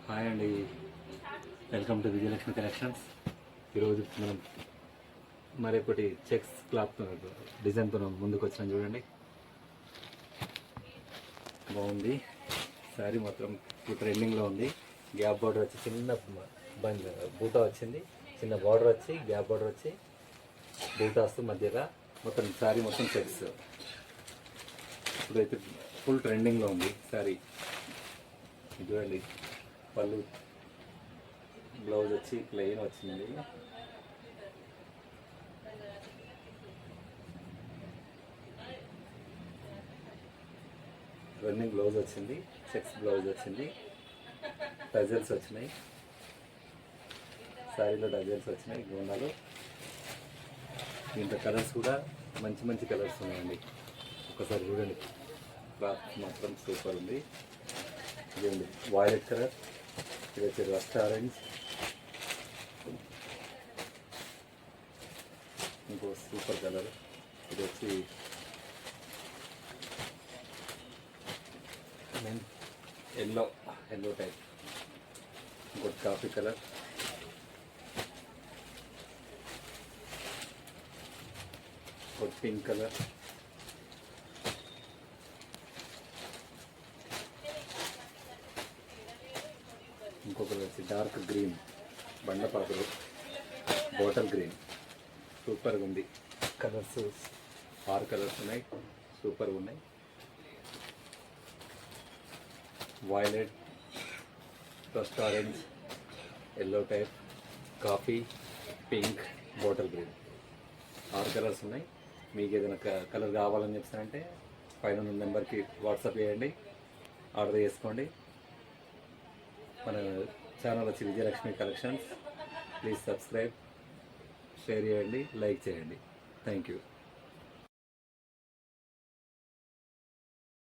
Hi అండి, welcome to Vijayalakshmi collections. ఈరోజు మనం మరొకటి చెక్స్ క్లాత్ డిజైన్తో ముందుకు వచ్చినాం. చూడండి, బాగుంది. శారీ మాత్రం ఇప్పుడు ట్రెండింగ్లో ఉంది. గ్యాప్ బార్డర్ వచ్చి చిన్న బూటా వచ్చింది, చిన్న బార్డర్ వచ్చి గ్యాప్ బార్డర్ వచ్చి బూటా వస్తుంది మధ్యగా. మొత్తం శారీ మొత్తం చెక్స్ ఇప్పుడైతే ఫుల్ ట్రెండింగ్లో ఉంది శారీ. చూడండి, పళ్ళు బ్లౌజ్ వచ్చి ప్లెయిన్ వచ్చింది. రన్నింగ్ బ్లౌజ్ వచ్చింది, చెక్స్ బ్లౌజ్ వచ్చింది, టజల్స్ వచ్చినాయి, శారీలో టజల్స్ వచ్చినాయి, గోండాలు. దీంట్లో కలర్స్ కూడా మంచి మంచి కలర్స్ ఉన్నాయండి. ఒకసారి చూడండి, క్లాత్ మాత్రం సూపర్ ఉంది. ఇదండి వాయిలెట్ కలర్, ఇది వచ్చి రస్ట్ ఆరెంజ్, ఇంకో సూపర్ కలర్, ఇది వచ్చి ఎల్లో టైప్, ఇంకోటి కాఫీ కలర్, ఇంకోటి పింక్ కలర్, ఇంకొకటి వచ్చి డార్క్ గ్రీన్, బండపాకులు, బాటిల్ గ్రీన్. సూపర్గా ఉంది. కలర్స్ 6 కలర్స్ ఉన్నాయి, సూపర్గా ఉన్నాయి. Violet, rust orange, yellow type, coffee, pink, bottle green, 6 colours ఉన్నాయి. మీకు ఏదైనా కలర్ కావాలని చెప్తానంటే పైన ఉన్న నెంబర్కి వాట్సాప్ చేయండి, ఆర్డర్ చేసుకోండి. మన ఛానల్ వచ్చి Vijayalakshmi collections. Please subscribe, share చేయండి, లైక్ చేయండి. Thank you.